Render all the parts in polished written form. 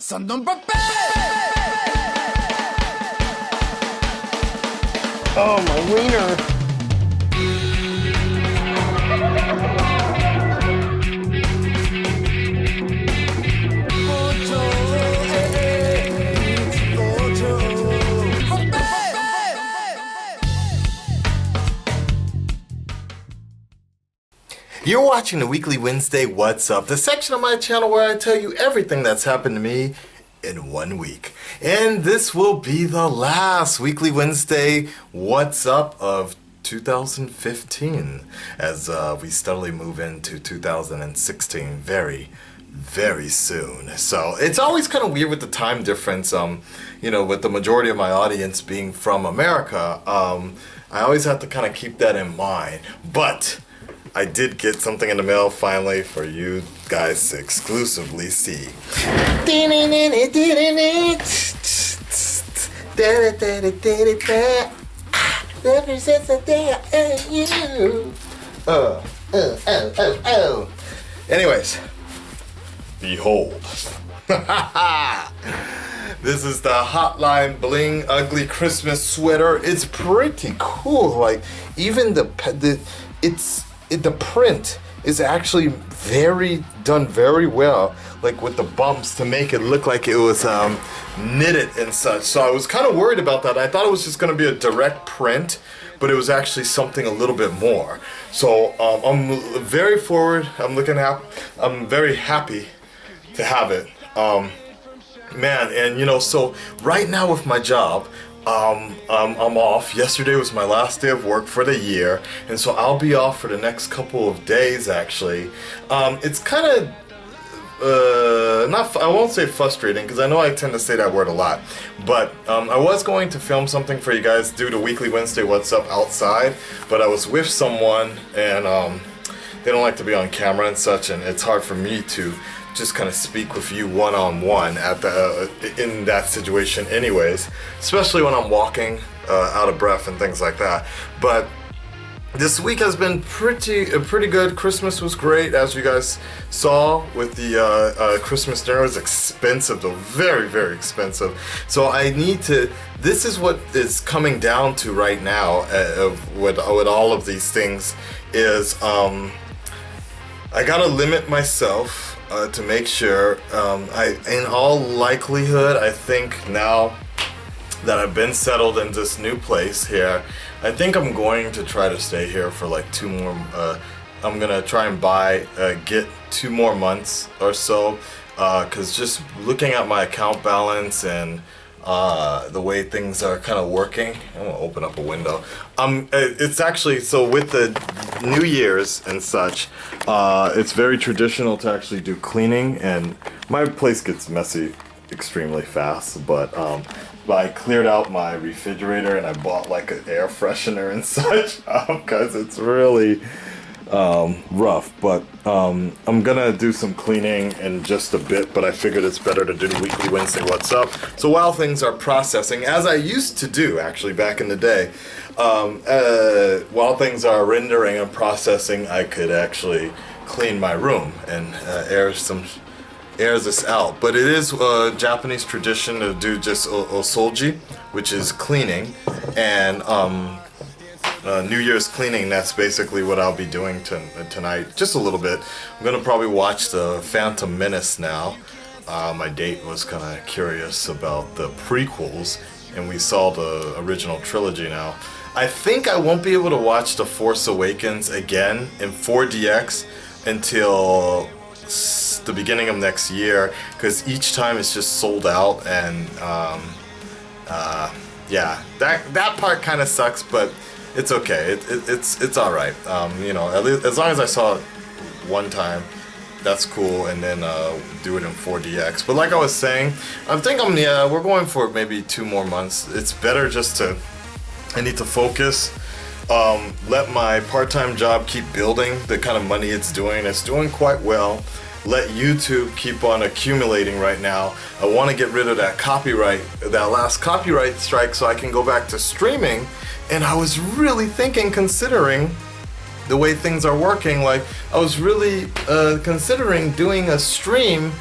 Son d'un papel! Oh, my wiener. You're watching the Weekly Wednesday What's Up, the section of my channel where I tell you everything that's happened to me in 1 week. And this will be the last Weekly Wednesday What's Up of 2015 as we steadily move into 2016 very soon. So it's always kind of weird with the time difference, you know, with the majority of my audience being from America. I always have to kind of keep that in mind. But I did get something in the mail finally for you guys to exclusively see. Ever since the day I you. Anyways, behold. This is the Hotline Bling Ugly Christmas sweater. It's pretty cool. Like, even the print is actually done very well, like with the bumps to make it look like it was knitted and such. So I was kind of worried about that. I thought it was just going to be a direct print, but it was actually something a little bit more. So I'm very forward. I'm very happy to have it. Man, and you know, so right now with my job, I'm off. Yesterday was my last day of work for the year, and so I'll be off for the next couple of days actually. It's kind of I won't say frustrating, because I know I tend to say that word a lot, but I was going to film something for you guys, do the Weekly Wednesday What's Up outside, but I was with someone and they don't like to be on camera and such, and it's hard for me to just kind of speak with you one-on-one at in that situation anyways, especially when I'm walking out of breath and things like that. But this week has been pretty good. Christmas was great, as you guys saw with the Christmas dinner. It was expensive though, very expensive. So I need to, this is what is coming down to right now with all of these things is I gotta limit myself to make sure, in all likelihood, I think now that I've been settled in this new place here, I think I'm going to try to stay here for like 2 more, I'm gonna try and get 2 more months or so, cause just looking at my account balance and the way things are kind of working. I'm gonna open up a window. It's actually, so with the New Year's and such, it's very traditional to actually do cleaning, and my place gets messy extremely fast, but I cleared out my refrigerator and I bought like an air freshener and such, because it's really rough. But I'm gonna do some cleaning in just a bit, but I figured it's better to do the Weekly Wednesday What's Up. So while things are processing, as I used to do actually back in the day, while things are rendering and processing, I could actually clean my room and air this out. But it is a Japanese tradition to do just osoji, which is cleaning, and New Year's cleaning. That's basically what I'll be doing tonight, just a little bit. I'm gonna probably watch the Phantom Menace now. My date was kind of curious about the prequels, and we saw the original trilogy now. I think I won't be able to watch The Force Awakens again in 4DX until the beginning of next year, because each time it's just sold out, and yeah, that part kind of sucks, but it's okay. It's all right. You know, at least as long as I saw it one time, that's cool, and then do it in 4DX. But like I was saying, I think we're going for maybe 2 more months. It's better just to, I need to focus, let my part-time job keep building the kind of money it's doing. It's doing quite well. Let YouTube keep on accumulating right now. I want to get rid of that last copyright strike, so I can go back to streaming. And I was really considering the way things are working, like I was really considering doing a stream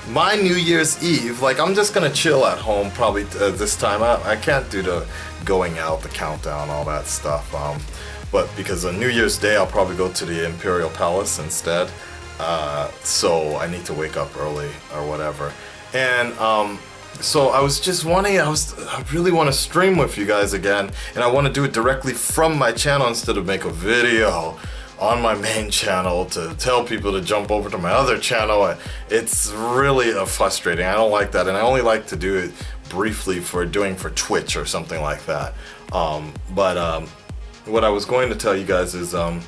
my New Year's Eve, like I'm just gonna chill at home probably this time. I can't do the going out, the countdown, all that stuff. But because on New Year's Day, I'll probably go to the Imperial Palace instead. So I need to wake up early or whatever. And so I was just wanting, I really want to stream with you guys again, and I want to do it directly from my channel instead of make a video on my main channel to tell people to jump over to my other channel. It's really frustrating. I don't like that, and I only like to do it briefly for Twitch or something like that. What I was going to tell you guys is I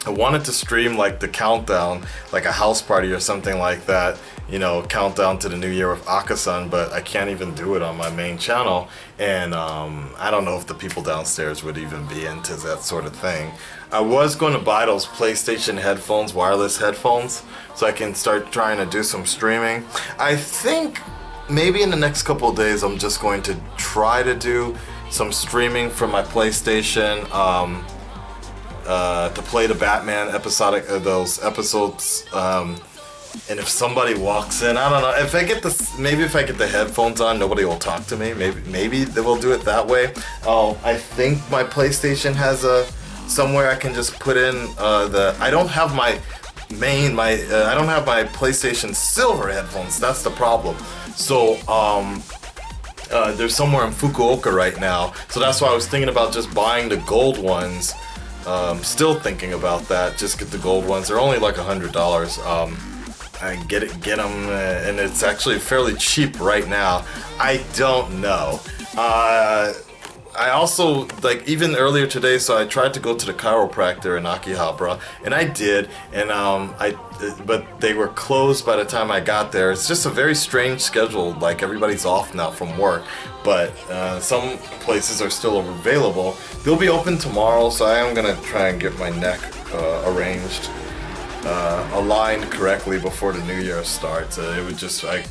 wanted to stream like the countdown, like a house party or something like that, you know, countdown to the new year with Akasan, but I can't even do it on my main channel, and I don't know if the people downstairs would even be into that sort of thing. I was going to buy those PlayStation headphones, wireless headphones, so I can start trying to do some streaming. I think maybe in the next couple of days I'm just going to try to do some streaming from my PlayStation, to play the Batman episodic those episodes, and if somebody walks in, I don't know, if I get if I get the headphones on, nobody will talk to me. Maybe they will do it that way. I think my PlayStation has somewhere I can just put in I don't have my I don't have my PlayStation Silver headphones. That's the problem. So they're somewhere in Fukuoka right now, so that's why I was thinking about just buying the gold ones. Still thinking about that. Just get the gold ones. They're only like $100. I get them, and it's actually fairly cheap right now. I don't know. I also, like, even earlier today, so I tried to go to the chiropractor in Akihabara, and I did, and but they were closed by the time I got there. It's just a very strange schedule. Like, everybody's off now from work, but some places are still available. They'll be open tomorrow, so I am gonna try and get my neck arranged, aligned correctly before the new year starts. I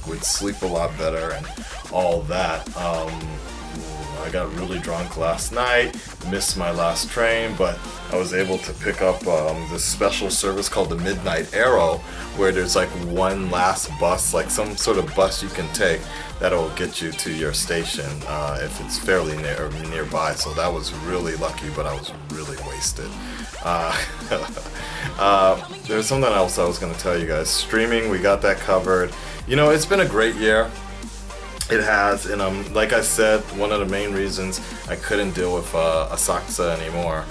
would sleep a lot better and all that. I got really drunk last night, missed my last train, but I was able to pick up this special service called the Midnight Arrow, where there's like one last bus, like some sort of bus you can take that'll get you to your station if it's fairly nearby. So that was really lucky, but I was really wasted. There's something else I was going to tell you guys. Streaming, we got that covered. You know, it's been a great year. It has, and like I said, one of the main reasons I couldn't deal with Asakusa anymore,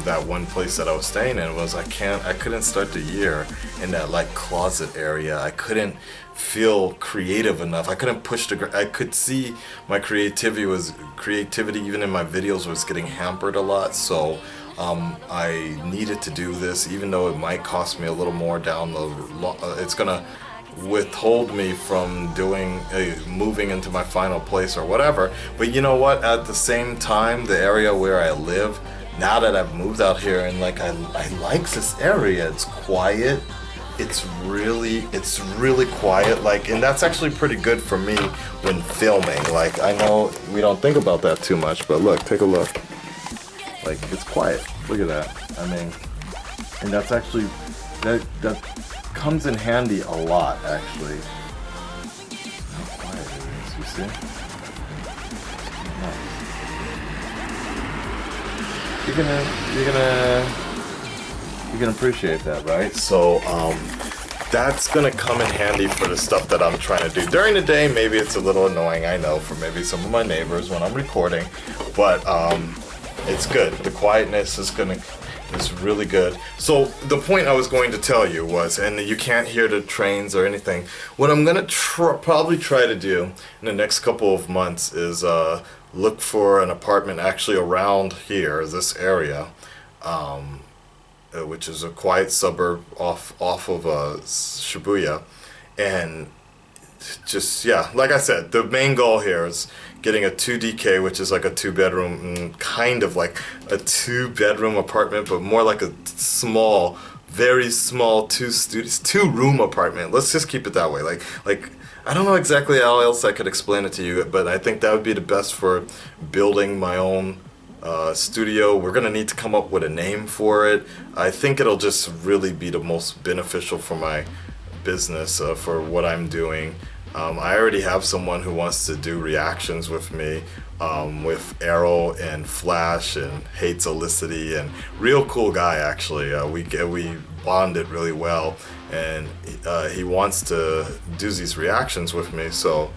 that one place that I was staying in, was I couldn't start the year in that like closet area. I couldn't feel creative enough. I couldn't push I could see my creativity even in my videos was getting hampered a lot. So I needed to do this, even though it might cost me a little more down the. It's gonna withhold me from moving into my final place or whatever. But you know what, at the same time, the area where I live, now that I've moved out here, and like I like this area. It's quiet, it's really quiet, like, and that's actually pretty good for me when filming. Like, I know we don't think about that too much, but look, take a look, like, it's quiet. Look at that. I mean, and that's actually that comes in handy a lot, actually. How quiet it is, you see? Nice. You can appreciate that, right? So that's gonna come in handy for the stuff that I'm trying to do. During the day, maybe it's a little annoying, I know, for maybe some of my neighbors when I'm recording, but it's good. The quietness is really good. So the point I was going to tell you was, and you can't hear the trains or anything, what I'm gonna probably try to do in the next couple of months is look for an apartment actually around here, this area, which is a quiet suburb off of Shibuya, and just, yeah, like I said, the main goal here is getting a 2DK, which is like a 2-bedroom, kind of like a 2-bedroom apartment, but more like a small, very small 2-room apartment. Let's just keep it that way. Like I don't know exactly how else I could explain it to you, but I think that would be the best for building my own studio. We're gonna need to come up with a name for it. I think it'll just really be the most beneficial for my business for what I'm doing. I already have someone who wants to do reactions with me, with Arrow and Flash and Hates Olicity, and real cool guy actually. We bonded really well, and he wants to do these reactions with me. So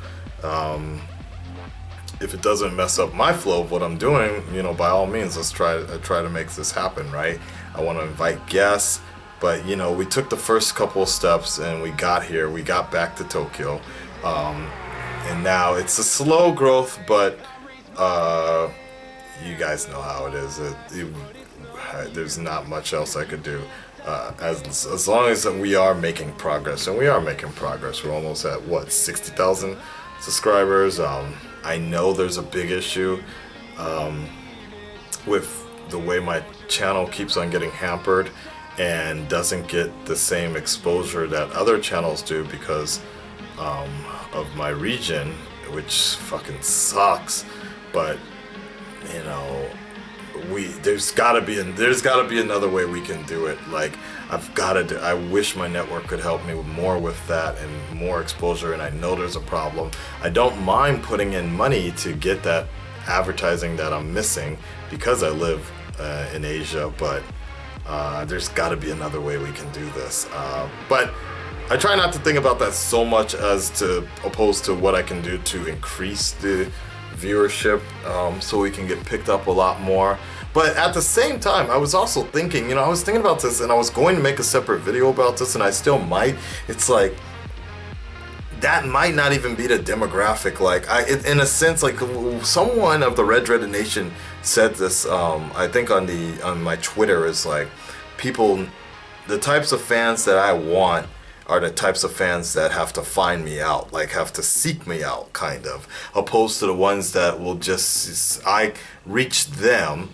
if it doesn't mess up my flow of what I'm doing, you know, by all means, let's try to make this happen, right? I want to invite guests, but you know, we took the first couple of steps and we got here. We got back to Tokyo. And now it's a slow growth, but you guys know how it is. There's not much else I could do. As long as we are making progress, and we are making progress. We're almost at what, 60,000 subscribers. I know there's a big issue with the way my channel keeps on getting hampered and doesn't get the same exposure that other channels do because of my region, which fucking sucks. But you know, there's gotta be another way we can do it. Like, I wish my network could help me more with that and more exposure, and I know there's a problem. I don't mind putting in money to get that advertising that I'm missing because I live in Asia, but there's gotta be another way we can do this. But I try not to think about that so much as opposed to what I can do to increase the viewership, so we can get picked up a lot more. But at the same time, I was also thinking, you know, I was thinking about this, and I was going to make a separate video about this, and I still might. It's like, that might not even be the demographic. Like, in a sense, like, someone of the Red Dreaded Nation said this, I think on my Twitter, is like, the types of fans that I want are the types of fans that have to find me out, like have to seek me out, kind of, opposed to the ones that will just, I reach them,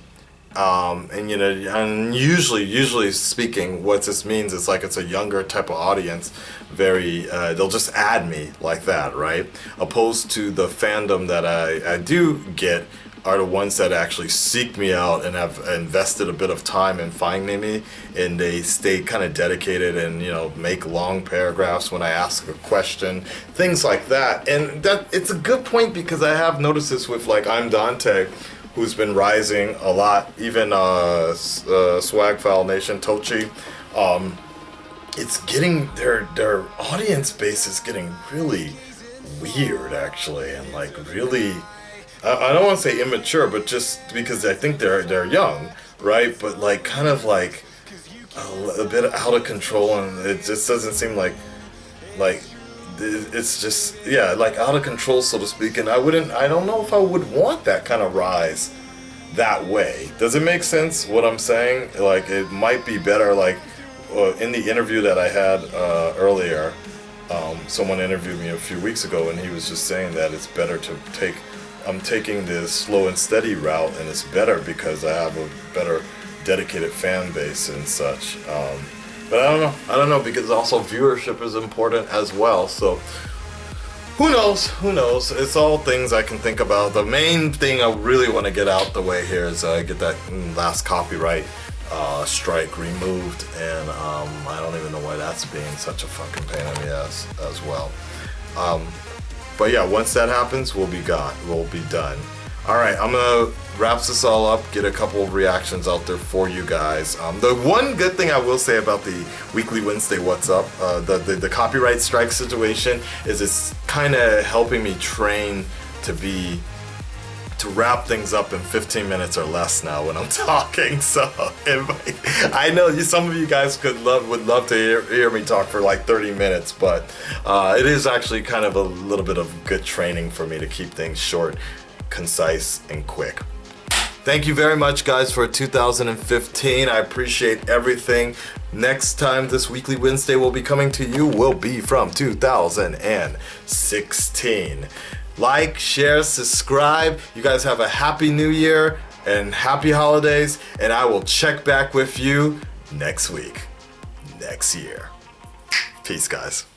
and you know, and usually speaking, what this means is like it's a younger type of audience, they'll just add me like that, right? Opposed to the fandom that I do get are the ones that actually seek me out and have invested a bit of time in finding me, and they stay kind of dedicated and, you know, make long paragraphs when I ask a question, things like that. And that it's a good point, because I have noticed this with, like, I'm Dante, who's been rising a lot, even Swagfile Nation, Tochi. It's getting, their audience base is getting really weird, actually, and like really, I don't want to say immature, but just because I think they're young, right? But like kind of like a bit out of control, and it just doesn't seem like it's just, yeah, like out of control, so to speak. And I don't know if I would want that kind of rise that way. Does it make sense what I'm saying? Like, it might be better, like in the interview that I had earlier, someone interviewed me a few weeks ago, and he was just saying that it's better to I'm taking the slow and steady route, and it's better because I have a better dedicated fan base and such. But I don't know, because also viewership is important as well. So who knows? It's all things I can think about. The main thing I really want to get out the way here is get that last copyright strike removed, and I don't even know why that's being such a fucking pain in the ass as well. But yeah, once that happens, we'll be done. Alright, I'm gonna wrap this all up, get a couple of reactions out there for you guys. The one good thing I will say about the Weekly Wednesday What's Up, the copyright strike situation, is it's kind of helping me train to wrap things up in 15 minutes or less now when I'm talking. So I know some of you guys would love to hear me talk for like 30 minutes, but it is actually kind of a little bit of good training for me to keep things short, concise, and quick. Thank you very much, guys, for 2015. I appreciate everything. Next time this Weekly Wednesday will be coming to you will be from 2016. Like, share, subscribe. You guys have a happy new year and happy holidays, and I will check back with you next week, next year. Peace, guys.